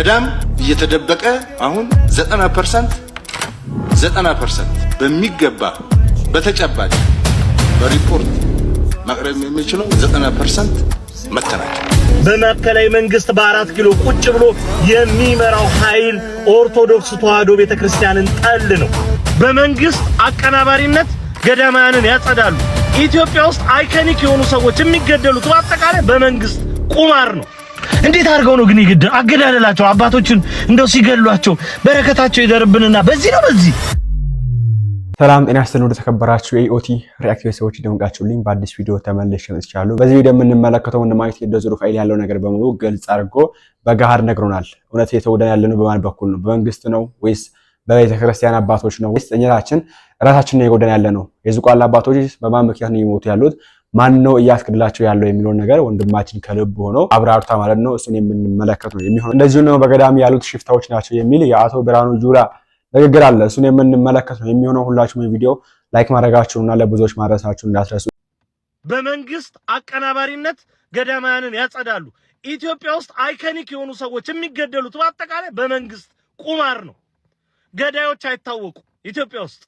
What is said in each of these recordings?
ገዳም እየተደበቀ አሁን 90% በሚገባ በተጨባጭ በሪፖርት ማቅረብ የሚችለው 90% መተናቸው በማዕከላዊ መንግስት በ4 ኪሎ ቁጭ ብሎ የሚመራው ኃይል ኦርቶዶክስ ተዋህዶ ቤተክርስቲያንን ጠል ነው። በመንግስት አቀናባሪነት ገዳማያንን ያጸዳሉ። ኢትዮጵያ ውስጥ አይኮኒክ የሆኑ ሰዎች የሚገደሉት በአጠቃላይ በመንግስት ቁማር ነው። እንዴት አድርገው ነው ግን ይገደሉ? አገዳደላቸው አባቶችን እንደው ሲገድሏቸው በረከታቸው ይደርብንና በዚህ ነው በዚህ። ሰላም ጤና ይስጥልኝ ወደ ተከበራችሁ የኢኦቲ ሪአክቲቭ ሰዎች ደምቃችሁልኝ በአዲስ ቪዲዮ ተመልሼ መጥቻለሁ። በዚህ ቪዲዮ የምንመለከተው እንደማይት የደዙሩ ፋይል ያለው ነገር በሙሉ ግልጽ አድርጎ በጋር ነግሮናል። እውነት የተወደነ ያለነው በማን በኩል ነው? በመንግስት ነው ወይስ በቤተ ክርስቲያን አባቶች ነው ወይስ እኛችን ራሳችንን የጎደነ ያለነው? የዝቋላ አባቶች በማን ምክንያት ነው የሞቱ ያሉት? ማን ነው እያስገድላቸው ያለው የሚለው ነገር ወንድማችን ከልብ ሆኖ አብራርታ ማለት ነው እሱን የምንመለከት ነው የሚሆነው። እንደዚሁ ነው በገዳም ያሉት ሽፍታዎች ናቸው የሚል የአቶ ብርሃኑ ጁላ ንግግር አለ። እሱን የምንመለከት ነው የሚሆነው። ሁላችሁም የቪዲዮ ላይክ ማድረጋችሁና ለብዙዎች ማድረሳችሁን እንዳትረሱ። በመንግስት አቀናባሪነት ገዳማያንን ያጸዳሉ። ኢትዮጵያ ውስጥ አይኮኒክ የሆኑ ሰዎች የሚገደሉት በአጠቃላይ በመንግስት ቁማር ነው። ገዳዮች አይታወቁ ኢትዮጵያ ውስጥ።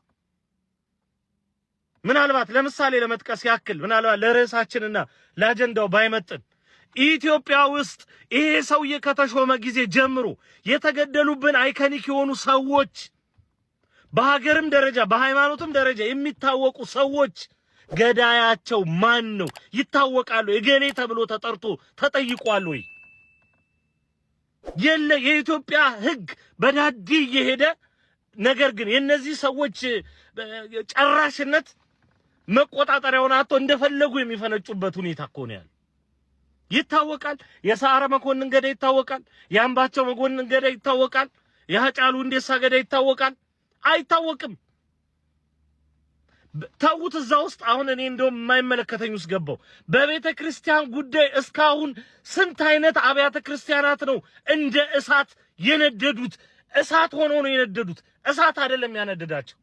ምናልባት ለምሳሌ ለመጥቀስ ያክል ምናልባት ለርዕሳችንና ለአጀንዳው ባይመጥን ኢትዮጵያ ውስጥ ይሄ ሰውዬ ከተሾመ ጊዜ ጀምሮ የተገደሉብን አይኮኒክ የሆኑ ሰዎች በሀገርም ደረጃ በሃይማኖትም ደረጃ የሚታወቁ ሰዎች ገዳያቸው ማን ነው? ይታወቃሉ? የገሌ ተብሎ ተጠርቶ ተጠይቋል ወይ? የለ። የኢትዮጵያ ሕግ በዳዲ እየሄደ ነገር ግን የነዚህ ሰዎች ጨራሽነት መቆጣጠሪያውን አጥቶ እንደፈለጉ የሚፈነጩበት ሁኔታ እኮ ነው ያለው። ይታወቃል። የሰዓረ መኮንን ገዳይ ይታወቃል። የአምባቸው መኮንን ገዳይ ይታወቃል። የሃጫሉ ሁንዴሳ ገዳይ ይታወቃል? አይታወቅም። ተውት እዛ ውስጥ አሁን እኔ እንደውም የማይመለከተኝ ውስጥ ገባው። በቤተ ክርስቲያን ጉዳይ እስካሁን ስንት አይነት አብያተ ክርስቲያናት ነው እንደ እሳት የነደዱት? እሳት ሆኖ ነው የነደዱት። እሳት አይደለም ያነደዳቸው።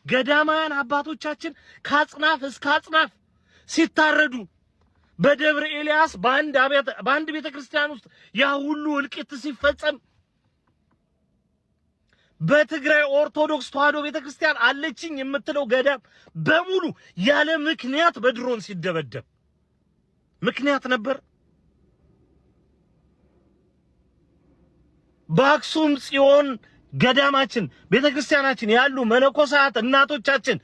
ገዳማያን አባቶቻችን ከአጽናፍ እስከ አጽናፍ ሲታረዱ በደብረ ኤልያስ በአንድ ቤተ ክርስቲያን ውስጥ ያ ሁሉ እልቂት ሲፈጸም በትግራይ ኦርቶዶክስ ተዋህዶ ቤተ ክርስቲያን አለችኝ የምትለው ገዳም በሙሉ ያለ ምክንያት በድሮን ሲደበደብ ምክንያት ነበር። በአክሱም ጽዮን ገዳማችን ቤተ ክርስቲያናችን ያሉ መነኮሳት እናቶቻችን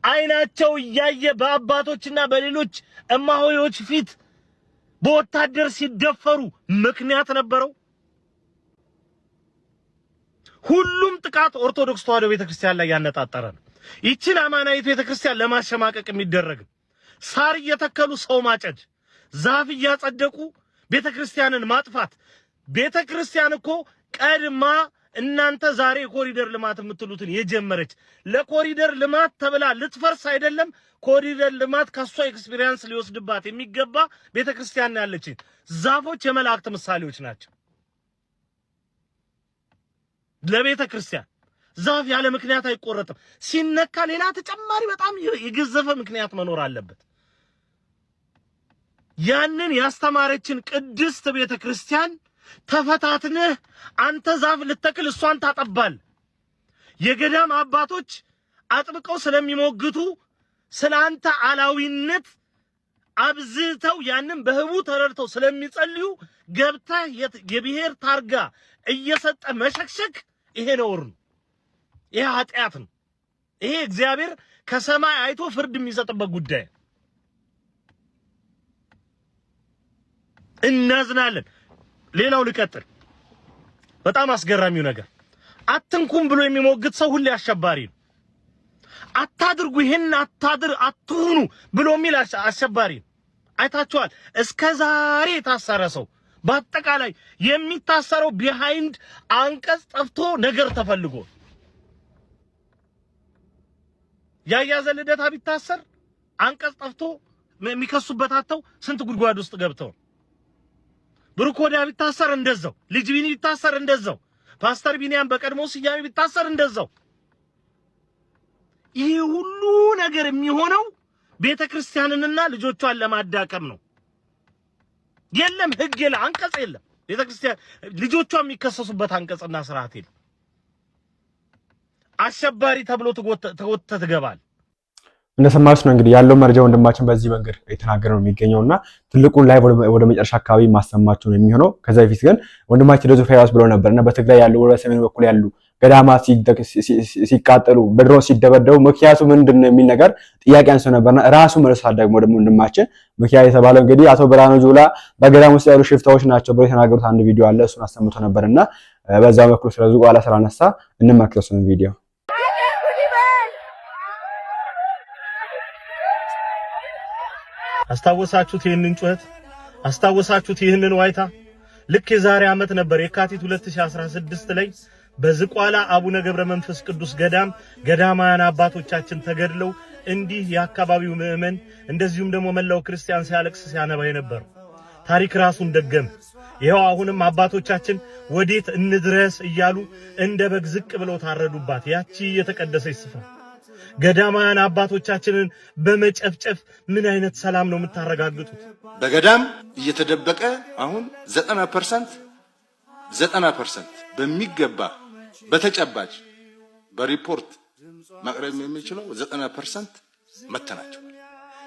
አይናቸው እያየ በአባቶችና በሌሎች እማሆዮች ፊት በወታደር ሲደፈሩ ምክንያት ነበረው። ሁሉም ጥቃት ኦርቶዶክስ ተዋህዶ ቤተክርስቲያን ላይ ያነጣጠረ ነው። ይችን አማናዊት ቤተክርስቲያን ለማሸማቀቅ የሚደረግ ሳር እየተከሉ ሰው ማጨድ፣ ዛፍ እያጸደቁ ቤተክርስቲያንን ማጥፋት። ቤተክርስቲያን እኮ ቀድማ እናንተ ዛሬ ኮሪደር ልማት የምትሉትን የጀመረች ለኮሪደር ልማት ተብላ ልትፈርስ አይደለም። ኮሪደር ልማት ከሷ ኤክስፒሪየንስ ሊወስድባት የሚገባ ቤተክርስቲያን ያለች። ዛፎች የመላእክት ምሳሌዎች ናቸው ለቤተ ክርስቲያን። ዛፍ ያለ ምክንያት አይቆረጥም። ሲነካ ሌላ ተጨማሪ በጣም የገዘፈ ምክንያት መኖር አለበት። ያንን ያስተማረችን ቅድስት ቤተ ክርስቲያን ተፈታትነህ አንተ ዛፍ ልተክል እሷን ታጠባል። የገዳም አባቶች አጥብቀው ስለሚሞግቱ ስለአንተ አላዊነት አብዝተው ያንን በህቡ ተረድተው ስለሚጸልዩ ገብተህ የብሔር ታርጋ እየሰጠ መሸክሸክ ይሄ ነውር ነው። ይሄ ኃጢአት ነው። ይሄ እግዚአብሔር ከሰማይ አይቶ ፍርድ የሚሰጥበት ጉዳይ። እናዝናለን። ሌላው ልቀጥል። በጣም አስገራሚው ነገር አትንኩም ብሎ የሚሞግት ሰው ሁሌ አሸባሪ ነው። አታድርጉ፣ ይሄን አትሁኑ ብሎ የሚል አሸባሪ ነው። አይታችኋል። እስከ ዛሬ የታሰረ ሰው በአጠቃላይ የሚታሰረው ቢሃይንድ አንቀጽ ጠፍቶ ነገር ተፈልጎ ያያዘ ልደታ ቢታሰር አንቀጽ ጠፍቶ የሚከሱበት አጥተው ስንት ጉድጓድ ውስጥ ገብተው፣ ብሩኮዳ ቢታሰር እንደዛው፣ ልጅ ቢኒ ቢታሰር እንደዛው፣ ፓስተር ቢኒያም በቀድሞ ስያሜ ቢታሰር እንደዛው። ይሄ ሁሉ ነገር የሚሆነው ቤተክርስቲያንንና ልጆቿን ለማዳከም ነው። የለም ህግ የለም አንቀጽ የለም ቤተክርስቲያን ልጆቿ የሚከሰሱበት አንቀጽና ስርዓት የለም። አሸባሪ ተብሎ ተጎተተ ትገባል። እንደሰማችሁ ነው እንግዲህ ያለው መረጃ ወንድማችን በዚህ መንገድ የተናገረ ነው የሚገኘውና ትልቁን ላይ ወደ መጨረሻ አካባቢ ማሰማችሁ ነው የሚሆነው። ከዛ በፊት ግን ወንድማችን ደዙ ፋይዋስ ብሎ ነበርና በትግራይ ያለው ወደ ሰሜን በኩል ያሉ ገዳማት ሲቃጠሉ በድሮን ሲደበደቡ ምክንያቱ ምንድነው የሚል ነገር ጥያቄ አንስቶ ነበርና ራሱ መልሷል። ደግሞ ወንድማችን ምክንያት የተባለው እንግዲህ አቶ ብርሃኑ ጁላ በገዳም ውስጥ ያሉ ሽፍታዎች ናቸው ብሎ የተናገሩት አንድ ቪዲዮ አለ። እሱን አሰምቶ ነበርና በዛ በኩል ስለዚህ ቋላ ስላነሳ እንመክረሱን ቪዲዮ አስታወሳችሁት? ይህንን ጩኸት አስታወሳችሁት? ይህንን ዋይታ ልክ የዛሬ ዓመት ነበር የካቲት 2016 ላይ በዝቋላ አቡነ ገብረ መንፈስ ቅዱስ ገዳማውያን አባቶቻችን ተገድለው እንዲህ የአካባቢው ምዕመን እንደዚሁም ደግሞ መላው ክርስቲያን ሲያለቅስ ሲያነባ የነበረው ታሪክ ራሱን ደገም። ይሄው አሁንም አባቶቻችን ወዴት እንድረስ እያሉ እንደ በግ ዝቅ ብለው ታረዱባት ያቺ የተቀደሰች ስፍራ። ገዳማውያን አባቶቻችንን በመጨፍጨፍ ምን አይነት ሰላም ነው የምታረጋግጡት? በገዳም እየተደበቀ አሁን 90% በሚገባ በተጨባጭ በሪፖርት ማቅረብ የሚችለው 90% መተናቸው።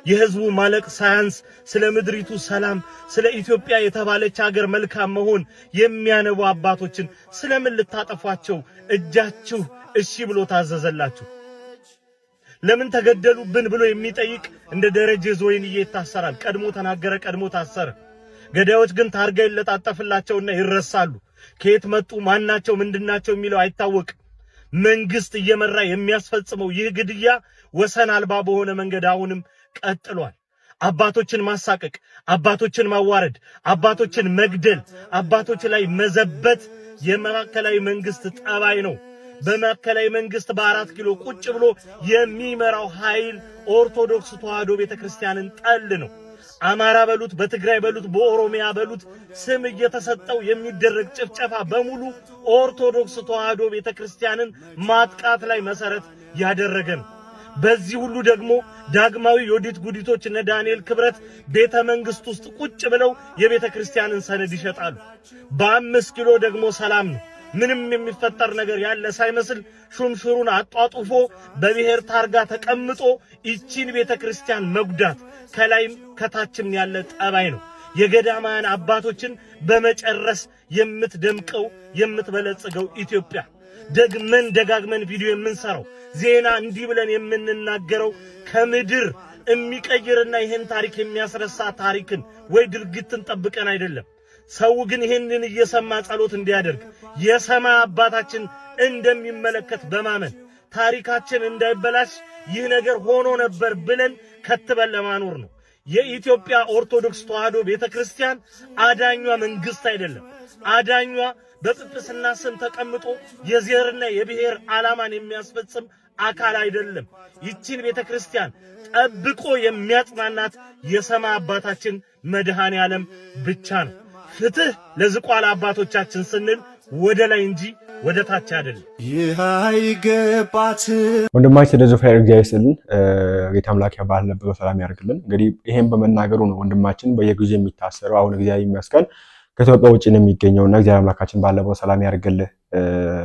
የህዝቡ ማለቅ ሳያንስ ስለ ምድሪቱ ሰላም ስለ ኢትዮጵያ የተባለች ሀገር መልካም መሆን የሚያነቡ አባቶችን ስለምን ልታጠፏቸው እጃችሁ እሺ ብሎ ታዘዘላችሁ? ለምን ተገደሉብን ብሎ የሚጠይቅ እንደ ደረጀ ዞይንዬ ይታሰራል። ቀድሞ ተናገረ፣ ቀድሞ ታሰረ። ገዳዮች ግን ታርጋ ይለጣጠፍላቸውና ይረሳሉ። ከየት መጡ ማናቸው ምንድናቸው የሚለው አይታወቅም። መንግስት እየመራ የሚያስፈጽመው ይህ ግድያ ወሰን አልባ በሆነ መንገድ አሁንም ቀጥሏል። አባቶችን ማሳቀቅ፣ አባቶችን ማዋረድ፣ አባቶችን መግደል፣ አባቶች ላይ መዘበት የማዕከላዊ መንግስት ጠባይ ነው። በማዕከላዊ መንግስት በ4 ኪሎ ቁጭ ብሎ የሚመራው ኃይል ኦርቶዶክስ ተዋህዶ ቤተክርስቲያንን ጠል ነው። አማራ በሉት፣ በትግራይ በሉት፣ በኦሮሚያ በሉት ስም እየተሰጠው የሚደረግ ጭፍጨፋ በሙሉ ኦርቶዶክስ ተዋህዶ ቤተክርስቲያንን ማጥቃት ላይ መሰረት ያደረገ ነው። በዚህ ሁሉ ደግሞ ዳግማዊ ዮዲት ጉዲቶች እነ ዳንኤል ክብረት ቤተ መንግስት ውስጥ ቁጭ ብለው የቤተክርስቲያንን ሰነድ ይሸጣሉ። በ5 ኪሎ ደግሞ ሰላም ነው። ምንም የሚፈጠር ነገር ያለ ሳይመስል ሹምሽሩን አጧጡፎ በብሔር ታርጋ ተቀምጦ ይቺን ቤተክርስቲያን መጉዳት ከላይም ከታችም ያለ ጠባይ ነው። የገዳማውያን አባቶችን በመጨረስ የምትደምቀው የምትበለጽገው ኢትዮጵያ ደጋግመን ቪዲዮ የምንሰራው ዜና እንዲህ ብለን የምንናገረው ከምድር የሚቀይርና ይሄን ታሪክ የሚያስረሳ ታሪክን ወይ ድርጊትን ጠብቀን አይደለም። ሰው ግን ይሄንን እየሰማ ጸሎት እንዲያደርግ የሰማይ አባታችን እንደሚመለከት በማመን ታሪካችን እንዳይበላሽ ይህ ነገር ሆኖ ነበር ብለን ከትበል ለማኖር ነው። የኢትዮጵያ ኦርቶዶክስ ተዋህዶ ቤተክርስቲያን አዳኟ መንግስት አይደለም። አዳኟ በጵጵስና ስም ተቀምጦ የዘርና የብሔር ዓላማን የሚያስፈጽም አካል አይደለም። ይቺን ቤተክርስቲያን ጠብቆ የሚያጽናናት የሰማይ አባታችን መድኃኔ ዓለም ብቻ ነው። ፍትህ ለዝቋላ አባቶቻችን ስንል ወደ ላይ እንጂ ወደ ታች አይደለም። ወንድማችን ደዙ ፋይር እግዚአብሔርን ጌታ አምላክ ባለበት ሰላም ያርግልን። እንግዲህ ይሄን በመናገሩ ነው ወንድማችን በየጊዜው የሚታሰረው። አሁን እግዚአብሔር ይመስገን ከኢትዮጵያ ውጪ ነው የሚገኘውና እግዚአብሔር አምላካችን ባለበት ሰላም ያርግልህ።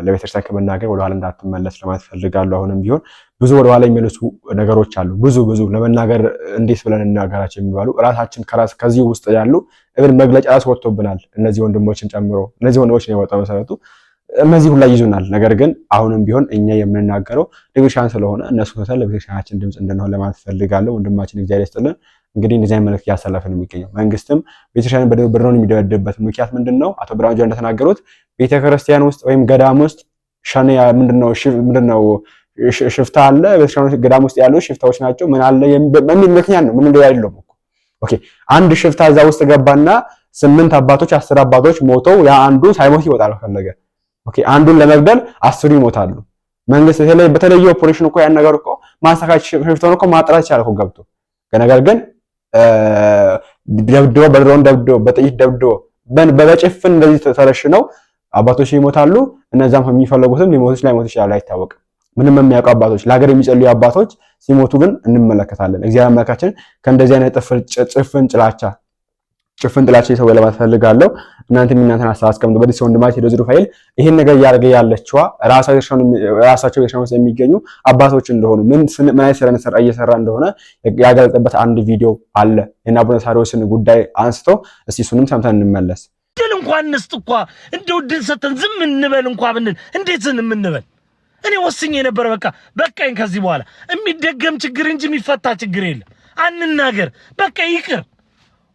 ለቤተክርስቲያን ከመናገር ወደ ኋላ እንዳትመለስ ለማለት ፈልጋለሁ። አሁንም ቢሆን ብዙ ወደ ኋላ የሚመለሱ ነገሮች አሉ። ብዙ ለመናገር እንዴት ብለን እናገራቸው የሚባሉ ራሳችን ከዚህ ውስጥ ያሉ እብን መግለጫ ራስ ወጥቶብናል። እነዚህ ወንድሞችን ጨምሮ እነዚህ ወንድሞች ነው የወጣው መሰረቱ እነዚህ ሁሉ ይዙናል። ነገር ግን አሁንም ቢሆን እኛ የምንናገረው ለቤተክርስቲያን ስለሆነ እነሱ ተሰለ ለቤተክርስቲያናችን ድምጽ እንድንሆን ለማለት ፈልጋለሁ። ወንድማችን እግዚአብሔር ይስጥልን። እንግዲህ እንደዚህ መልእክት ያሳለፈን የሚገኘው መንግስትም ቤተክርስቲያንን በድሮን የሚደበድብበት ምክንያት ምንድነው? አቶ ብርሃኑ ጁላ እንደተናገሩት ቤተክርስቲያን ውስጥ ወይም ገዳም ውስጥ ሸኔ ምንድነው ሽፍታ አለ። ቤተክርስቲያን ገዳም ውስጥ ያሉ ሽፍታዎች ናቸው ምን አለ የሚል ምክንያት ነው። ምን እንደው አይደለም እኮ ኦኬ። አንድ ሽፍታ እዛ ውስጥ ገባና 8 አባቶች 10 አባቶች ሞተው ያ አንዱ ሳይሞት ይወጣል ፈለገ። ኦኬ አንዱን ለመግደል 10 ይሞታሉ። መንግስት በተለየ ኦፕሬሽን እኮ ያን ነገር እኮ ማሳካች ሽፍታውን እኮ ማጥራት ይችላል እኮ ገብቶ። ነገር ግን ደብዶ በድሮን ደብዶ በጥይት ደብዶ በጭፍን እንደዚህ ተረሽነው አባቶች ይሞታሉ። እነዛም የሚፈልጉትም ሊሞቱ ይችላሉ አይታወቅም። ምንም የሚያውቁ አባቶች ለሀገር የሚጸልዩ አባቶች ሲሞቱ ግን እንመለከታለን። እግዚአብሔር አምላካችን ከእንደዚህ አይነት ጭፍን ጭላቻ ጭፍን ጥላቻ ሰው ለማለት ፈልጋለሁ። እናንተም እናንተን ሐሳብ አስቀምጡበት። ወንድማችን ቴዎድሮስ ሩፋኤል ይሄን ነገር ያደረገ ያለችዋ ራሳቸው የሻውን የሚገኙ አባቶች እንደሆኑ ምን አይነት ስራ እየሰራ እንደሆነ ያገለጠበት አንድ ቪዲዮ አለ። እና አቡነ ሳዊሮስን ጉዳይ አንስቶ እስቲ እሱንም ሰምተን እንመለስ። ድል እንኳን እንስጥ እንኳን እንደው ድል ሰተን ዝም እንበል እንኳን ብንል እንዴት ዝም እንበል? እኔ ወስኜ ነበር። በቃኝ። ከዚህ በኋላ የሚደገም ችግር እንጂ የሚፈታ ችግር የለም። አንናገር፣ በቃ ይቅር።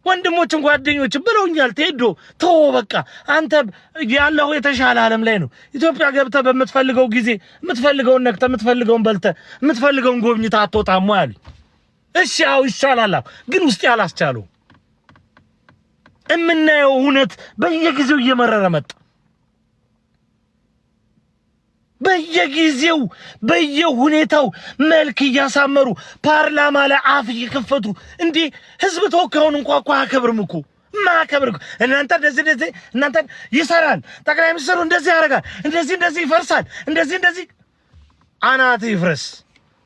ወንድሞችን ጓደኞችን ብለውኛል። ቴዶ ተው በቃ አንተ ያለው የተሻለ ዓለም ላይ ነው። ኢትዮጵያ ገብተህ በምትፈልገው ጊዜ የምትፈልገውን ነክተህ የምትፈልገውን በልተህ የምትፈልገውን ጎብኝተህ አትወጣም ያሉኝ። እሺ አዎ ይሻላል፣ ግን ውስጥ ያላስቻለው እምናየው እውነት በየጊዜው እየመረረ መጣ። በየጊዜው በየሁኔታው መልክ እያሳመሩ ፓርላማ ላይ አፍ እየከፈቱ እንዴ ህዝብ ተወካዩን እንኳን እኮ አያከብርም እኮ ማከብር እናንተ እንደዚህ እናንተ ይሰራል፣ ጠቅላይ ሚኒስትሩ እንደዚህ ያደርጋል፣ እንደዚህ ይፈርሳል፣ እንደዚህ አናት ይፍረስ።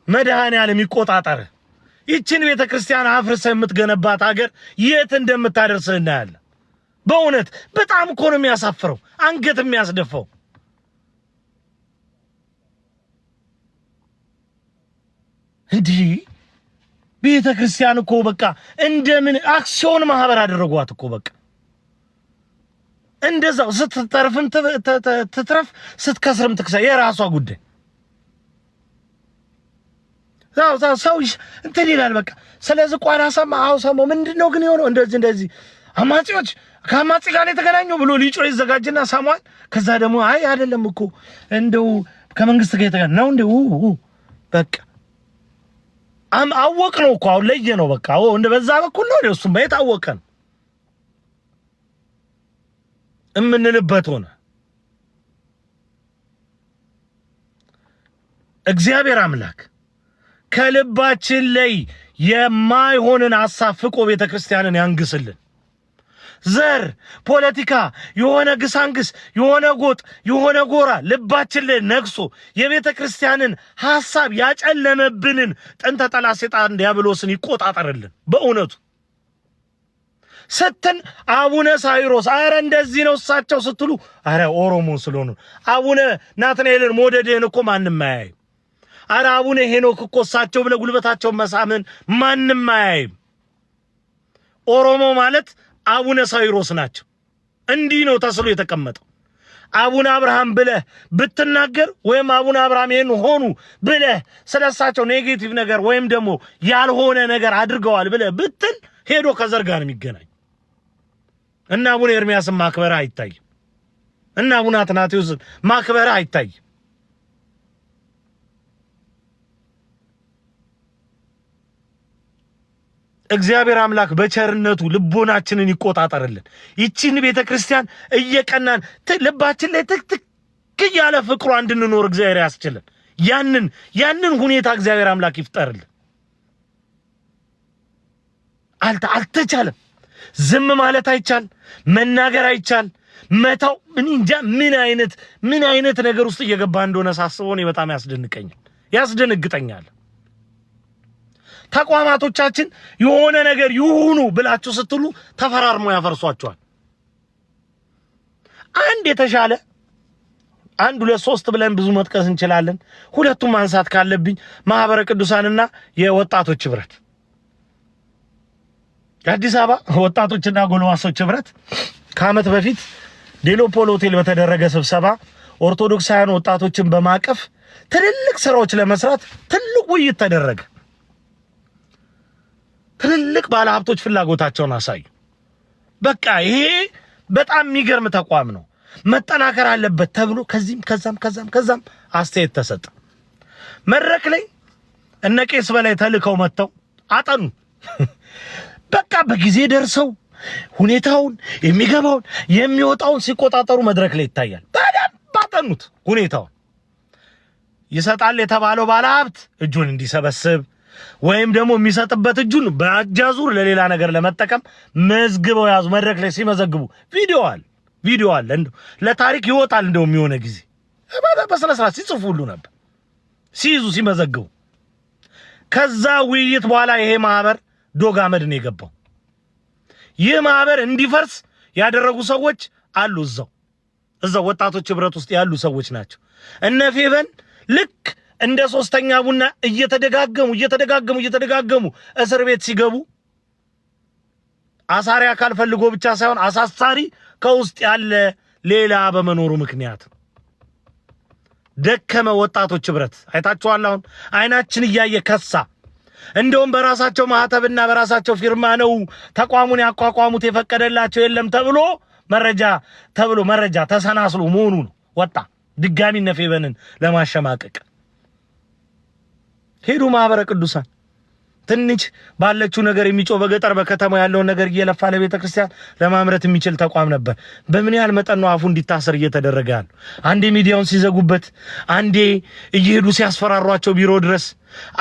መድኃኔዓለም ይቆጣጠር። ይችን ቤተክርስቲያን አፍርሰ የምትገነባት ሀገር የት እንደምታደርስ እናያለን። በእውነት በጣም እኮ ነው የሚያሳፍረው፣ አንገት የሚያስደፋው። እንዲህ ቤተክርስቲያን እኮ በቃ እንደምን አክሲዮን ማህበር አደረጓት እኮ በቃ እንደዛው ስትተርፍም ትትረፍ ስትከስርም ትክሰር የራሷ ጉዳይ። ሰው እንትን ይላል በቃ። ስለዚህ ቋራ ሰማው ምንድነው ግን የሆነው እንደዚህ አማጺዎች ከአማጺ ጋር የተገናኙ ብሎ ሊጮ ይዘጋጅና ሰማን። ከዛ ደግሞ አይ አይደለም እኮ እንደው ከመንግስት ጋር የተገናኙ ነው እንደው በቃ አወቅ ነው እኮ አሁን ለየ ነው በቃ እንደ በዛ በኩል ነው እሱም የታወቀ ነው እምንልበት ሆነ። እግዚአብሔር አምላክ ከልባችን ላይ የማይሆንን ሐሳብ ፍቆ ቤተክርስቲያንን ያንግስልን። ዘር ፖለቲካ የሆነ ግሳንግስ የሆነ ጎጥ የሆነ ጎራ ልባችን ላይ ነግሶ የቤተክርስቲያንን ሐሳብ ያጨለመብንን ጥንተ ጠላት ሰይጣን ዲያብሎስን ይቆጣጠርልን። በእውነቱ ስትል አቡነ ሳዊሮስ አረ እንደዚህ ነው እሳቸው ስትሉ አረ ኦሮሞ ስለሆኑ አቡነ ናትናኤልን ሞደደን እኮ ማንንም አያይም። አረ አቡነ ሄኖክ እኮ እሳቸው ብለ ጉልበታቸው መሳምን ማንንም አያይም። ኦሮሞ ማለት አቡነ ሳዊሮስ ናቸው። እንዲህ ነው ተስሎ የተቀመጠው። አቡነ አብርሃም ብለህ ብትናገር ወይም አቡነ አብርሃም ይሄን ሆኑ ብለህ ስለሳቸው ኔጌቲቭ ነገር ወይም ደግሞ ያልሆነ ነገር አድርገዋል ብለህ ብትል ሄዶ ከዘር ጋር የሚገናኝ እና አቡነ ኤርሚያስን ማክበር አይታይም እና አቡነ አትናቴዎስን ማክበር አይታይም። እግዚአብሔር አምላክ በቸርነቱ ልቦናችንን ይቆጣጠርልን። ይቺን ቤተክርስቲያን እየቀናን ልባችን ላይ ትክትክ ያለ ፍቅሯ እንድንኖር እግዚአብሔር ያስችልን። ያንን ሁኔታ እግዚአብሔር አምላክ ይፍጠርልን። አልተቻለም። ዝም ማለት አይቻል፣ መናገር አይቻል፣ መታው እንጃ ምን አይነት ነገር ውስጥ እየገባ እንደሆነ ሳስበው እኔ በጣም ያስደነግጠኛል። ተቋማቶቻችን የሆነ ነገር ይሁኑ ብላችሁ ስትሉ ተፈራርሞ ያፈርሷቸዋል። አንድ የተሻለ 1 2 3 ብለን ብዙ መጥቀስ እንችላለን። ሁለቱም ማንሳት ካለብኝ ማህበረ ቅዱሳንና የወጣቶች ህብረት የአዲስ አበባ ወጣቶችና ጎልማሶች ህብረት ከዓመት በፊት ዴሎፖል ሆቴል በተደረገ ስብሰባ ኦርቶዶክሳውያን ወጣቶችን በማቀፍ ትልልቅ ስራዎች ለመስራት ትልቅ ውይይት ተደረገ። ትልልቅ ባለሀብቶች ፍላጎታቸውን አሳዩ። በቃ ይሄ በጣም የሚገርም ተቋም ነው፣ መጠናከር አለበት ተብሎ ከዚህም ከዛም አስተያየት ተሰጠ። መድረክ ላይ እነ ቄስ በላይ ተልከው መጥተው አጠኑ። በቃ በጊዜ ደርሰው ሁኔታውን የሚገባውን የሚወጣውን ሲቆጣጠሩ መድረክ ላይ ይታያል። በደንብ አጠኑት ሁኔታውን። ይሰጣል የተባለው ባለሀብት እጁን እንዲሰበስብ ወይም ደግሞ የሚሰጥበት እጁን በአጃዙር ለሌላ ነገር ለመጠቀም መዝግበው ያዙ። መድረክ ላይ ሲመዘግቡ ቪዲዮ አለ እንደው ለታሪክ ይወጣል። እንደው የሚሆነ ጊዜ በስነ ስርዓት ሲጽፉ ሁሉ ነበር ሲይዙ ሲመዘግቡ። ከዛ ውይይት በኋላ ይሄ ማህበር ዶግ አመድ ነው የገባው። ይህ ማህበር እንዲፈርስ ያደረጉ ሰዎች አሉ። እዛው ወጣቶች ህብረት ውስጥ ያሉ ሰዎች ናቸው። እነ ፌቨን ልክ እንደ ሶስተኛ ቡና እየተደጋገሙ እስር ቤት ሲገቡ አሳሪ አካል ፈልጎ ብቻ ሳይሆን አሳሳሪ ከውስጥ ያለ ሌላ በመኖሩ ምክንያት ደከመ። ወጣቶች ህብረት አይታችኋል። አሁን አይናችን እያየ ከሳ። እንደውም በራሳቸው ማህተብና በራሳቸው ፊርማ ነው ተቋሙን ያቋቋሙት የፈቀደላቸው የለም ተብሎ መረጃ ተሰናስሎ መሆኑ ነው ወጣ። ድጋሚ እነ ፌቨንን ለማሸማቀቅ ሄዱ። ማህበረ ቅዱሳን ትንሽ ባለችው ነገር የሚጮህ በገጠር በከተማ ያለውን ነገር እየለፋ ለቤተ ክርስቲያን ለማምረት የሚችል ተቋም ነበር። በምን ያህል መጠን ነው አፉ እንዲታሰር እየተደረገ ያለው? አንዴ ሚዲያውን ሲዘጉበት፣ አንዴ እየሄዱ ሲያስፈራሯቸው ቢሮ ድረስ፣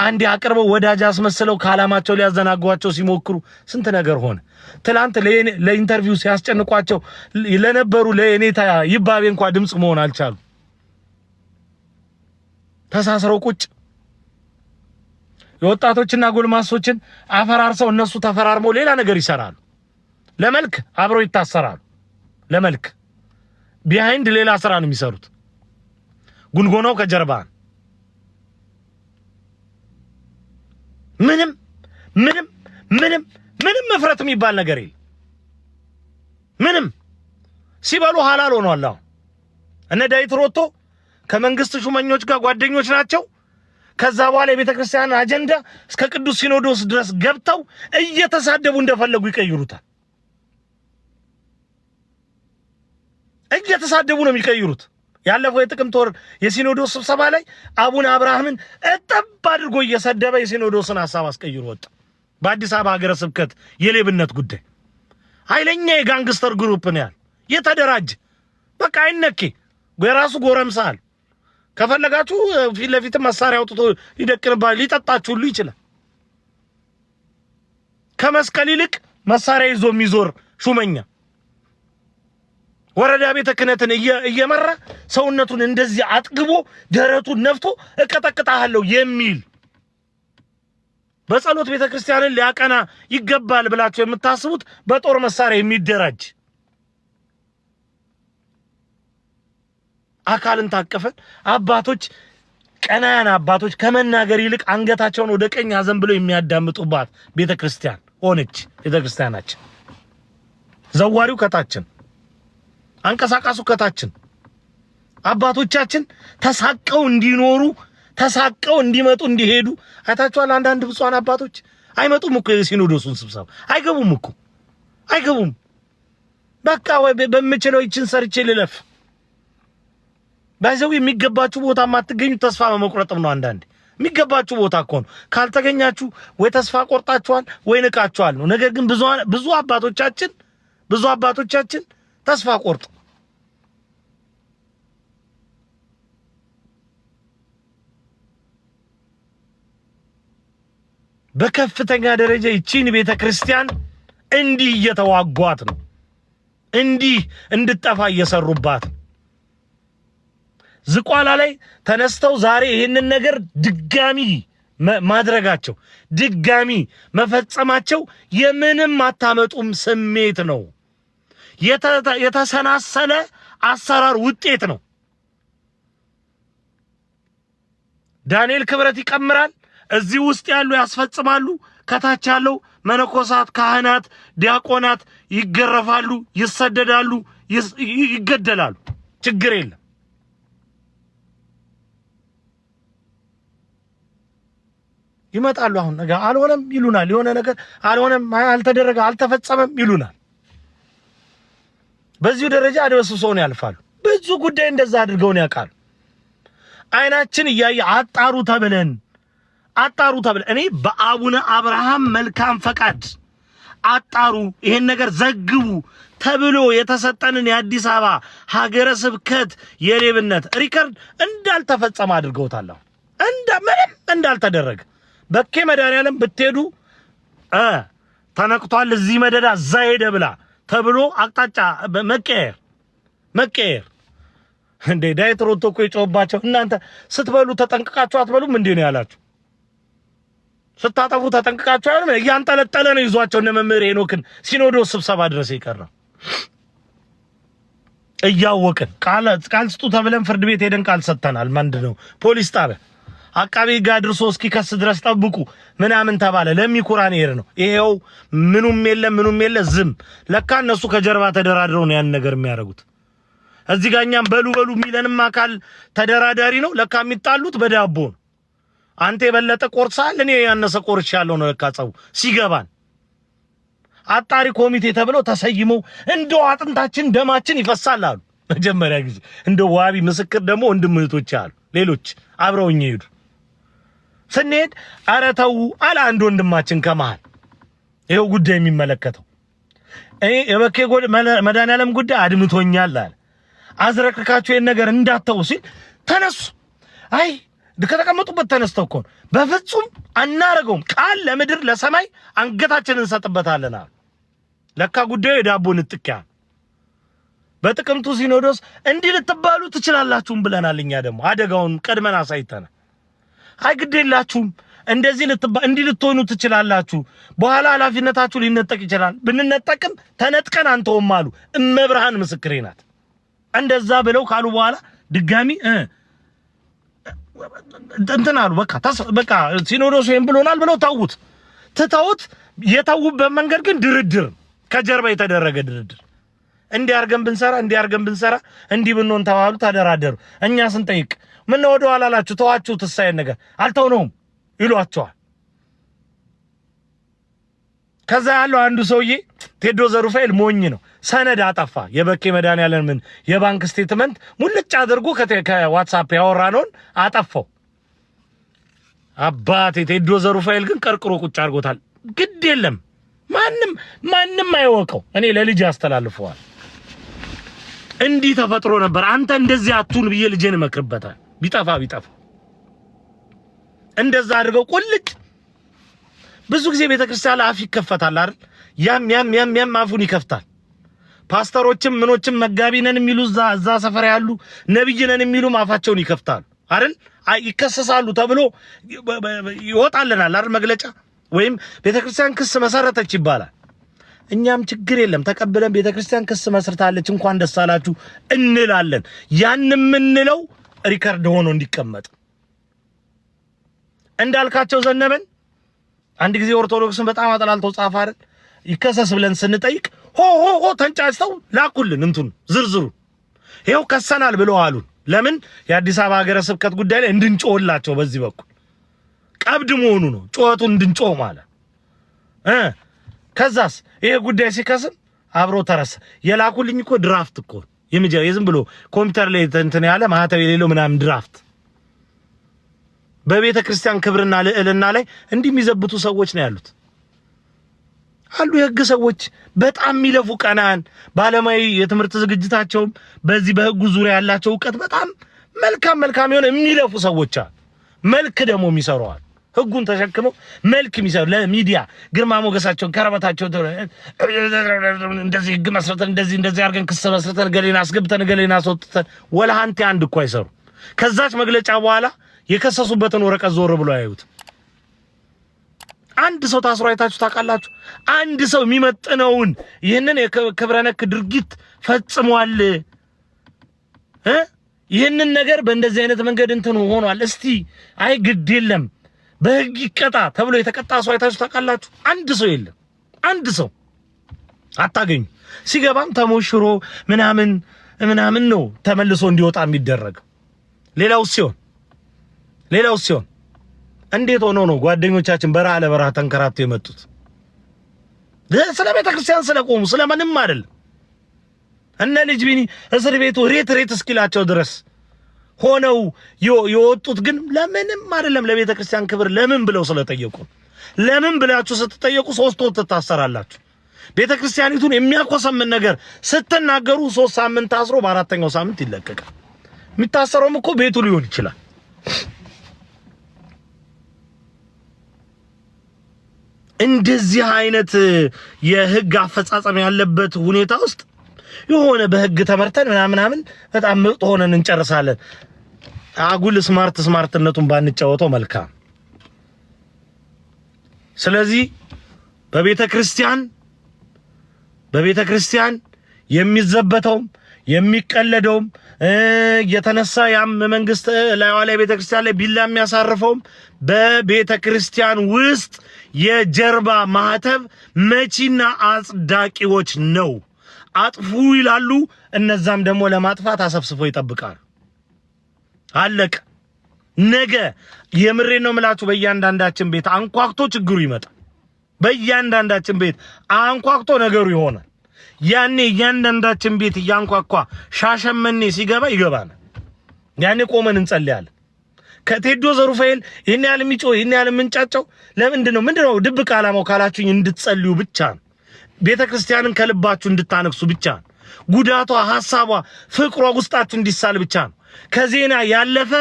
አንዴ አቅርበው ወዳጅ አስመስለው ከዓላማቸው ሊያዘናጓቸው ሲሞክሩ ስንት ነገር ሆነ። ትላንት ለኢንተርቪው ሲያስጨንቋቸው ለነበሩ ለኔታ ይባቤ እንኳን ድምጽ መሆን አልቻሉ። ተሳስረው ቁጭ የወጣቶችና ጎልማሶችን አፈራርሰው እነሱ ተፈራርመው ሌላ ነገር ይሰራሉ። ለመልክ አብረው ይታሰራሉ። ለመልክ ቢሃይንድ ሌላ ስራ ነው የሚሰሩት። ጉንጎናው ከጀርባ ምንም መፍረት የሚባል ነገር የለም። ምንም ሲበሉ ሐላል ሆኗል። አሁን እነ ዳዊት ሮቶ ከመንግስት ሹመኞች ጋር ጓደኞች ናቸው። ከዛ በኋላ የቤተ ክርስቲያን አጀንዳ እስከ ቅዱስ ሲኖዶስ ድረስ ገብተው እየተሳደቡ እንደፈለጉ ይቀይሩታል። እየተሳደቡ ነው የሚቀይሩት። ያለፈው የጥቅምት ወር የሲኖዶስ ስብሰባ ላይ አቡነ አብርሃምን እጠብ አድርጎ እየሰደበ የሲኖዶስን ሐሳብ አስቀይሮ ወጣ። በአዲስ አበባ ሀገረ ስብከት የሌብነት ጉዳይ ኃይለኛ የጋንግስተር ግሩፕ ነው ያለ የተደራጀ በቃ አይነኬ የራሱ ጎረምሳል ከፈለጋችሁ ፊት ለፊት መሳሪያ አውጥቶ ይደቅንባል ሊጠጣችሁ ሁሉ ይችላል። ከመስቀል ይልቅ መሳሪያ ይዞ የሚዞር ሹመኛ ወረዳ ቤተ ክህነትን እየመራ ሰውነቱን እንደዚህ አጥግቦ ደረቱን ነፍቶ እቀጠቅጣለሁ የሚል በጸሎት ቤተ ክርስቲያንን ሊያቀና ይገባል ብላችሁ የምታስቡት በጦር መሳሪያ የሚደራጅ አካልን ታቀፈን አባቶች ቀናያን አባቶች ከመናገር ይልቅ አንገታቸውን ወደ ቀኝ አዘንብለው የሚያዳምጡባት ቤተ ክርስቲያን ሆነች። ቤተ ክርስቲያናችን ዘዋሪው ከታችን አንቀሳቃሱ ከታችን አባቶቻችን ተሳቀው እንዲኖሩ ተሳቀው እንዲመጡ እንዲሄዱ አይታችኋል። አንዳንድ ብፁዓን አባቶች አይመጡም እኮ የሲኖዶሱን ስብሰባ አይገቡም። በቃ በምችለው ይችን ሰርቼ ልለፍ ባይዘው የሚገባችሁ ቦታ ማትገኙ ተስፋ በመቁረጥም ነው። አንዳንዴ የሚገባችሁ ቦታ እኮ ነው። ካልተገኛችሁ ወይ ተስፋ ቆርጣችኋል ወይ ንቃችኋል ነው። ነገር ግን ብዙ አባቶቻችን ተስፋ ቆርጥ በከፍተኛ ደረጃ ይቺን ቤተ ክርስቲያን እንዲህ እየተዋጓት ነው። እንዲህ እንድትጠፋ እየሰሩባት ዝቋላ ላይ ተነስተው ዛሬ ይሄንን ነገር ድጋሚ ማድረጋቸው ድጋሚ መፈጸማቸው የምንም አታመጡም ስሜት ነው። የተሰናሰለ አሰራር ውጤት ነው። ዳንኤል ክብረት ይቀምራል፣ እዚህ ውስጥ ያሉ ያስፈጽማሉ፣ ከታች ያለው መነኮሳት፣ ካህናት፣ ዲያቆናት ይገረፋሉ፣ ይሰደዳሉ፣ ይገደላሉ። ችግር የለም። ይመጣሉ። አሁን ነገር አልሆነም ይሉናል። የሆነ ነገር አልሆነም፣ አልተደረገ፣ አልተፈጸመም ይሉናል። በዚሁ ደረጃ አድበስብሰውን ያልፋሉ። ብዙ ጉዳይ እንደዛ አድርገውን ያውቃሉ። አይናችን እያየ አጣሩ ተብለን እኔ በአቡነ አብርሃም መልካም ፈቃድ አጣሩ፣ ይሄን ነገር ዘግቡ ተብሎ የተሰጠንን የአዲስ አበባ ሀገረ ስብከት የሌብነት ሪከርድ እንዳልተፈጸመ አድርገውታል። ምንም እንዳልተደረገ በኬ መድኃኒዓለም ብትሄዱ ተነቅቷል፣ እዚህ መደዳ እዛ ሄደ ብላ ተብሎ አቅጣጫ መቀየር እንዴ! ዳዊት ሮቶ እኮ የጮህባቸው እናንተ ስትበሉ ተጠንቅቃችሁ አትበሉም እንዴ ነው ያላችሁ? ስታጠፉ ተጠንቅቃችሁ አይደል? እያንጠለጠለ ነው ይዟቸው እነ መምህር ሄኖክን ሲኖዶስ ስብሰባ ድረስ ይቀርናል። እያወቅን ቃል ስጡ ተብለን ፍርድ ቤት ሄደን ቃል ሰጥተናል። ምንድነው ፖሊስ ጣቢያ አቃቤ ሕግ አድርሶ እስኪከስ ድረስ ጠብቁ ምናምን ተባለ። ለሚኩራን ይሄር ነው ይሄው ምኑም የለ ዝም። ለካ እነሱ ከጀርባ ተደራድረው ነው ያን ነገር የሚያደርጉት። እዚህ ጋር እኛም በሉ የሚለንም አካል ተደራዳሪ ነው። ለካ የሚጣሉት በዳቦ ነው። አንተ የበለጠ ቆርሳል፣ እኔ ያነሰ ቆርሻለሁ ነው ለካ ጸቡ ሲገባን። አጣሪ ኮሚቴ ተብለው ተሰይመው እንደው አጥንታችን ደማችን ይፈሳል አሉ መጀመሪያ ጊዜ። እንደው ዋቢ ምስክር ደግሞ ወንድም እህቶች አሉ ሌሎች አብረውኝ ይሄዱ። ስንሄድ ኧረ ተው አለ አንድ ወንድማችን ከመሃል ይሄው ጉዳይ የሚመለከተው የበኬ መድኃኒዓለም ጉዳይ አድምቶኛል አለ። አዝረክካችሁ ይሄን ነገር እንዳተው ሲል ተነሱ። አይ ከተቀመጡበት ተነስተው እኮ በፍጹም አናረገውም፣ ቃል ለምድር ለሰማይ አንገታችንን እንሰጥበታለን አሉ። ለካ ጉዳዩ የዳቦ ንጥቂያ። በጥቅምቱ ሲኖዶስ እንዲህ ልትባሉ ትችላላችሁም ብለናል። እኛ ደግሞ አደጋውን ቀድመን አሳይተናል። አይ ግዴላችሁም እንዲህ ልትሆኑ ትችላላችሁ፣ በኋላ ኃላፊነታችሁ ሊነጠቅ ይችላል። ብንነጠቅም ተነጥቀን አንተውም አሉ። እመብርሃን ምስክሬ ናት። እንደዛ ብለው ካሉ በኋላ ድጋሚ እንትን አሉ። በቃ ሲኖዶስ ይሄን ብሎናል ብለው ተውት። ትተውት የተውበት መንገድ ግን ድርድር፣ ከጀርባ የተደረገ ድርድር። እንዲያርገን ብንሰራ እንዲህ ብንሆን ተባሉ፣ ተደራደሩ። እኛ ስንጠይቅ ምን ነው ወደኋላ አላችሁ ተዋችሁ ትሳየን ነገር አልተውነውም ይሏቸዋል። ከዛ ያለው አንዱ ሰውዬ ቴዶ ዘሩፋኤል ሞኝ ነው። ሰነድ አጠፋ። የበኬ መድኃኒዓለምን የባንክ ስቴትመንት ሙልጭ አድርጎ ከዋትስአፕ ያወራነውን አጠፋው። አባቴ ቴዶ ዘሩፋኤል ግን ቀርቅሮ ቁጭ አድርጎታል። ግድ የለም ማንም አይወቀው። እኔ ለልጅ አስተላልፈዋል። እንዲህ ተፈጥሮ ነበር። አንተ እንደዚህ አቱን ብዬ ልጄን መክርበታል። ቢጠፋ እንደዛ አድርገው ቁልጭ። ብዙ ጊዜ ቤተክርስቲያን አፍ ይከፈታል አይደል? ያም አፉን ይከፍታል። ፓስተሮችም ምኖችም መጋቢ ነን የሚሉ እዛ ሰፈር ያሉ ነብይ ነን የሚሉ አፋቸውን ይከፍታሉ አይደል? ይከሰሳሉ ተብሎ ይወጣልናል አይደል? መግለጫ ወይም ቤተክርስቲያን ክስ መሰረተች ይባላል። እኛም ችግር የለም ተቀበለን ቤተክርስቲያን ክስ መስርታለች እንኳን ደስ አላችሁ እንላለን። ያን የምንለው ሪከርድ ሆኖ እንዲቀመጥ። እንዳልካቸው ዘነበን አንድ ጊዜ ኦርቶዶክስን በጣም አጠላልተው ጻፈ አይደል? ይከሰስ ብለን ስንጠይቅ ሆ ተንጫጭተው ላኩልን እንቱን ዝርዝሩ። ይሄው ከሰናል ብለው አሉን። ለምን? የአዲስ አበባ ሀገረ ስብከት ጉዳይ ላይ እንድንጮህላቸው በዚህ በኩል ቀብድ መሆኑ ነው ጮኸቱን እንድንጮህ ማለት ከዛስ ይሄ ጉዳይ ሲከስም አብሮ ተረሳ። የላኩልኝ እኮ ድራፍት እኮ የዝም ብሎ ኮምፒውተር ላይ እንትን ያለ ማህተብ የሌለው ምናምን ድራፍት። በቤተ ክርስቲያን ክብርና ልዕልና ላይ እንዲህ የሚዘብቱ ሰዎች ነው ያሉት አሉ። የህግ ሰዎች በጣም የሚለፉ ቀናን ባለማዊ የትምህርት ዝግጅታቸውም በዚህ በህጉ ዙሪያ ያላቸው ዕውቀት በጣም መልካም የሆነ የሚለፉ ሰዎች አሉ። መልክ ደግሞ የሚሰሩዋል ህጉን ተሸክመው መልክ የሚሰሩ ለሚዲያ ግርማ ሞገሳቸውን ከረበታቸው እንደዚህ ህግ መስርተን እንደዚህ አድርገን ክስ መስርተን ገሌና አስገብተን ገሌና አስወጥተን ወላሃንቲ አንድ እኮ አይሰሩ። ከዛች መግለጫ በኋላ የከሰሱበትን ወረቀት ዞር ብሎ ያዩት። አንድ ሰው ታስሮ አይታችሁ ታውቃላችሁ? አንድ ሰው የሚመጥነውን ይህንን የክብረነክ ድርጊት ፈጽሟል ይህንን ነገር በእንደዚህ አይነት መንገድ እንትን ሆኗል፣ እስቲ አይ ግድ የለም በህግ ይቀጣ ተብሎ የተቀጣ ሰው አይታችሁ ታውቃላችሁ? አንድ ሰው የለም። አንድ ሰው አታገኙ። ሲገባም ተሞሽሮ ምናምን ነው ተመልሶ እንዲወጣ የሚደረግ። ሌላው ሲሆን እንዴት ሆኖ ነው ጓደኞቻችን በረሃ ለበረሃ ተንከራተው የመጡት? ስለ ቤተ ክርስቲያን ስለቆሙ ስለምንም አይደለም። እነ ልጅ ቢኒ እስር ቤቱ ሬት እስኪላቸው ድረስ ሆነው የወጡት ግን ለምንም አይደለም። ለቤተ ክርስቲያን ክብር ለምን ብለው ስለጠየቁ። ለምን ብላችሁ ስትጠየቁ 3 ወር ትታሰራላችሁ። ቤተ ክርስቲያኒቱን የሚያቆሰምን ነገር ስትናገሩ 3 ሳምንት ታስሮ በ4ኛው ሳምንት ይለቀቃል። የሚታሰረውም እኮ ቤቱ ሊሆን ይችላል። እንደዚህ አይነት የህግ አፈጻጸም ያለበት ሁኔታ ውስጥ የሆነ በህግ ተመርተን ምናምን በጣም ምርጥ ሆነን እንጨርሳለን። አጉል ስማርትነቱን ባንጫወተው መልካም። ስለዚህ በቤተ ክርስቲያን የሚዘበተውም የሚቀለደውም የተነሳ ያም መንግስት ላይ ቤተ ክርስቲያን ላይ ቢላ የሚያሳርፈውም በቤተ ክርስቲያን ውስጥ የጀርባ ማህተብ መቺና አጽዳቂዎች ነው። አጥፉ ይላሉ፣ እነዛም ደግሞ ለማጥፋት አሰብስፎ ይጠብቃሉ። አለቀ። ነገ የምሬን ነው የምላችሁ በእያንዳንዳችን ቤት አንኳክቶ ችግሩ ይመጣል። በእያንዳንዳችን ቤት አንኳክቶ ነገሩ ይሆናል። ያኔ እያንዳንዳችን ቤት እያንኳኳ ሻሸመኔ ሲገባ ይገባል። ያኔ ቆመን እንጸልያለን። ከቴዶ ዘሩፋኤል ይሄን ያህል የሚጮህ ይሄን ያህል የምንጫጫው ምንድነው ድብቅ ዓላማው ካላችሁኝ እንድትጸልዩ ብቻ ነው። ቤተክርስቲያንን ከልባችሁ እንድታነክሱ ብቻ ነው። ጉዳቷ፣ ሐሳቧ፣ ፍቅሯ ውስጣችሁ እንዲሳል ብቻ ነው። ከዜና ያለፈ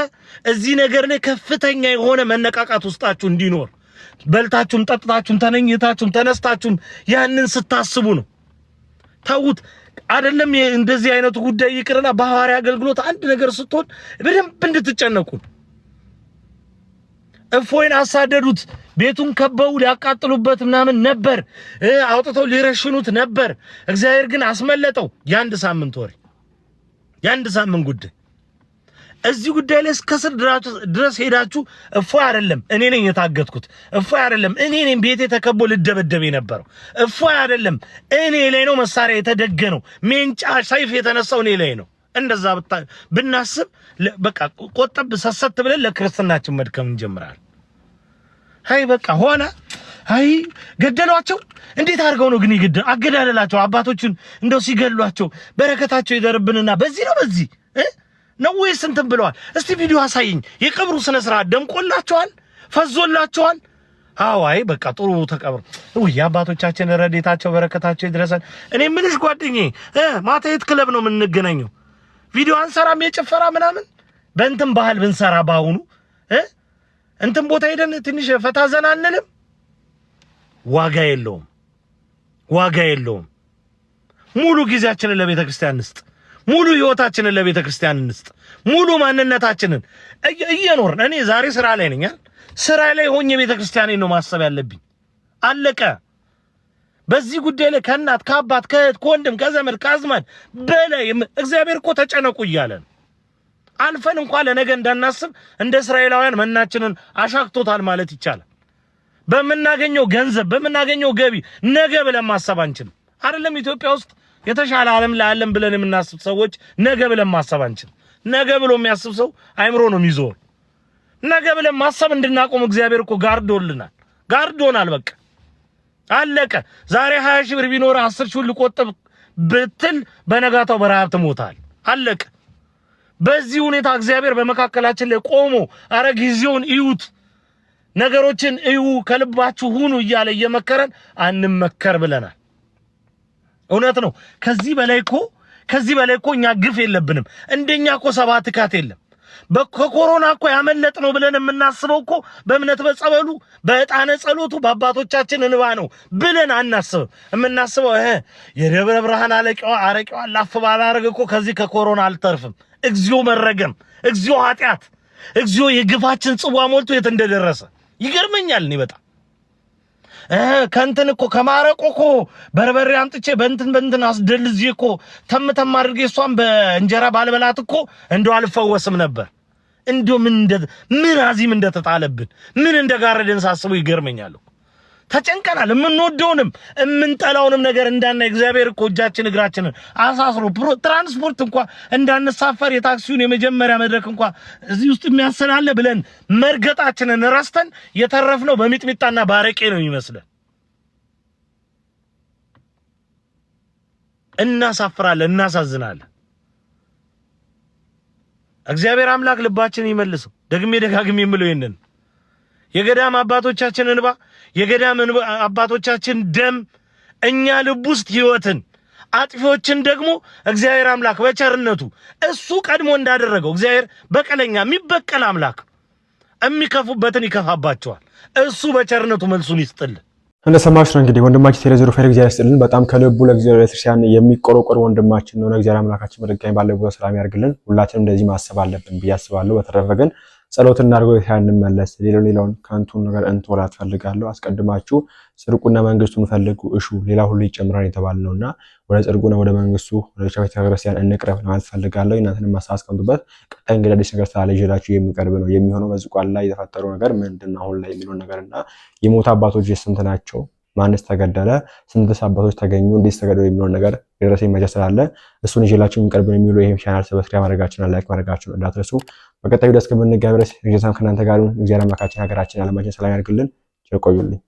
እዚህ ነገር ላይ ከፍተኛ የሆነ መነቃቃት ውስጣችሁ እንዲኖር በልታችሁም ጠጥታችሁም ተነኝታችሁም ተነስታችሁም ያንን ስታስቡ ነው። ታውት አይደለም እንደዚህ አይነቱ ጉዳይ ይቅርና በሐዋርያ አገልግሎት አንድ ነገር ስትሆን በደንብ እንድትጨነቁ። እፎይን አሳደዱት፣ ቤቱን ከበው ሊያቃጥሉበት ምናምን ነበር፣ አውጥተው ሊረሽኑት ነበር። እግዚአብሔር ግን አስመለጠው። የአንድ ሳምንት ወሬ፣ የአንድ ሳምንት ጉዳይ። እዚህ ጉዳይ ላይ እስከ ስር ድረስ ሄዳችሁ እፎይ አይደለም እኔ ነኝ የታገትኩት፣ እፎይ አይደለም እኔ ነኝ ቤቴ ተከቦ ልደበደብ የነበረው፣ እፎይ አይደለም እኔ ላይ ነው መሳሪያ የተደገነው፣ ሜንጫ ሰይፍ የተነሳው እኔ ላይ ነው። እንደዛ ብናስብ በቃ ቆጠብ ሰሰት ብለን ለክርስትናችን መድከም እንጀምራለን። አይ በቃ ሆነ። አይ ገደሏቸው። እንዴት አድርገው ነው ግን አገዳደላቸው? አባቶቹን እንደው ሲገሏቸው በረከታቸው ይደርብንና በዚህ ነው ወይስ እንትን ብለዋል? እስቲ ቪዲዮ አሳይኝ። የቀብሩ ስነ ስርዓት ደምቆላቸዋል፣ ፈዞላቸዋል። አይ በቃ ጥሩ ተቀብሩ። የአባቶቻችን ረድኤታቸው በረከታቸው ይድረሰን። እኔ ምንሽ ጓደኛዬ ማታ የት ክለብ ነው የምንገናኘው? ቪዲዮ አንሰራም? የጭፈራ ምናምን በእንትን ባህል ብንሰራ ባሁኑ እንትን ቦታ ሄደን ትንሽ ፈታ ዘና አንልም? ዋጋ የለውም። ሙሉ ጊዜያችንን ለቤተ ክርስቲያን እንስጥ። ሙሉ ህይወታችንን ለቤተ ክርስቲያን እንስጥ። ሙሉ ማንነታችንን እየኖርን እኔ ዛሬ ስራ ላይ ነኝ። ስራ ላይ ሆኜ ቤተ ክርስቲያኔን ነው ማሰብ ያለብኝ። አለቀ። በዚህ ጉዳይ ላይ ከእናት ከአባት ከእህት ከወንድም ከዘመድ ከአዝማድ በላይ እግዚአብሔር እኮ ተጨነቁ እያለን አልፈን እንኳን ለነገ እንዳናስብ እንደ እስራኤላውያን መናችንን አሻክቶታል ማለት ይቻላል። በመናገኘው ገንዘብ በመናገኘው ገቢ ነገ ብለን ማሰብ አንችልም። አይደለም ኢትዮጵያ ውስጥ የተሻለ ዓለም ለዓለም ብለን የምናስብ ሰዎች ነገ ብለን ማሰብ አንችልም። ነገ ብሎ የሚያስብ ሰው አይምሮ ነው የሚዞር። ነገ ብለን ማሰብ እንድናቆም እግዚአብሔር እኮ ጋርዶናል። በቃ አለቀ። ዛሬ 20 ሺህ ብር ቢኖር 10 ሺህ ልቆጥብ ብትል በነጋታው በረሃብ ትሞታል። አለቀ። በዚህ ሁኔታ እግዚአብሔር በመካከላችን ላይ ቆሞ አረ ጊዜውን እዩት፣ ነገሮችን እዩ፣ ከልባችሁ ሁኑ እያለ እየመከረን አንመከር ብለናል። እውነት ነው። ከዚህ በላይ እኮ እኛ ግፍ የለብንም። እንደኛ እኮ ሰባት ካት የለም። በኮሮና እኮ ያመለጥ ነው ብለን የምናስበው እኮ በእምነት በጸበሉ በዕጣነ ጸሎቱ በአባቶቻችን እንባ ነው ብለን አናስብም። የምናስበው የደብረ ብርሃን አረቂዋ ላፍ ባላረግ እኮ ከዚህ ከኮሮና አልተርፍም። እግዚኦ መረገም፣ እግዚኦ ኃጢአት፣ እግዚኦ የግፋችን ጽዋ ሞልቶ የት እንደደረሰ ይገርመኛል። እኔ በጣም ከንትን እኮ ከማረቆ እኮ በርበሬ አምጥቼ በእንትን አስደልዤ እኮ ተምተም አድርጌ እሷን በእንጀራ ባልበላት እኮ እንደው አልፈወስም ነበር። እንደው ምን አዚም እንደተጣለብን ምን እንደጋረደን ሳስበው ይገርመኛል። ተጨንቀናል። የምንወደውንም የምንጠላውንም ነገር እንዳናይ እግዚአብሔር እኮ እጃችን እግራችንን አሳስሮ ትራንስፖርት እንኳን እንዳንሳፈር የታክሲውን የመጀመሪያ መድረክ እንኳን እዚህ ውስጥ የሚያሰናለ ብለን መርገጣችንን ረስተን የተረፍነው በሚጥሚጣና ባረቄ ነው የሚመስለን። እናሳፍራለን፣ እናሳዝናለን። እግዚአብሔር አምላክ ልባችንን ይመልሰው። ደጋግሜ የምለው ይሄንን የገዳም አባቶቻችን እንባ የገዳም አባቶቻችን ደም እኛ ልብ ውስጥ ህይወትን አጥፊዎችን ደግሞ እግዚአብሔር አምላክ በቸርነቱ እሱ ቀድሞ እንዳደረገው እግዚአብሔር በቀለኛ የሚበቀል አምላክ የሚከፉበትን ይከፋባቸዋል። እሱ በቸርነቱ መልሱን ይስጥልን። እንደሰማችሁ ነው እንግዲህ ወንድማችን ቴዶ ዘሩፋኤል እግዚአብሔር ይስጥልን። በጣም ከልቡ ለእግዚአብሔር ቤተክርስቲያን የሚቆረቆር ወንድማችን ነው። እግዚአብሔር አምላካችን በድጋሚ ባለው ሰላም ያርግልን። ሁላችንም እንደዚህ ማሰብ አለብን ብዬ አስባለሁ። በተረፈ ግን ጸሎት እናድርገው ያንመለስ ሌላውን ከንቱን ነገር እንተውላት ፈልጋለሁ። አስቀድማችሁ ጽድቁና መንግስቱን ፈልጉ እሹ ሌላ ሁሉ ይጨምራል የተባለውና ወደ ጽድቁና ወደ መንግስቱ ወደ ቤተክርስቲያን እንቅረብ ማለት ፈልጋለሁ። እናንተንም ማሳስቀምጡበት ቀጣይ እንግዲህ አዲስ ነገር ስላለጀላችሁ የሚቀርብ ነው የሚሆነው። በዝቋላ ላይ የተፈጠረው ነገር ምንድነው አሁን ላይ የሚሆነው ነገርና የሞት አባቶች ስንት ናቸው? ማንስ ተገደለ? ስንት አባቶች ተገኙ? እንዴት ተገደሉ? የሚሆነው ነገር የደረሰኝ መረጃ ስላለ እሱን ይዤላችሁ የሚቀርብ ነው የሚለው። ይሄን ቻናል ሰብስክራይብ ማድረጋችሁና ላይክ ማድረጋችሁን እንዳትረሱ። በቀጣዩ ደስ ከመንገር ድረስ እግዚአብሔር ከእናንተ ጋር ይሁን። እግዚአብሔር አምላካችን ሀገራችን ዓለማችን ሰላም ያድርግልን። ቸር ቆዩልኝ።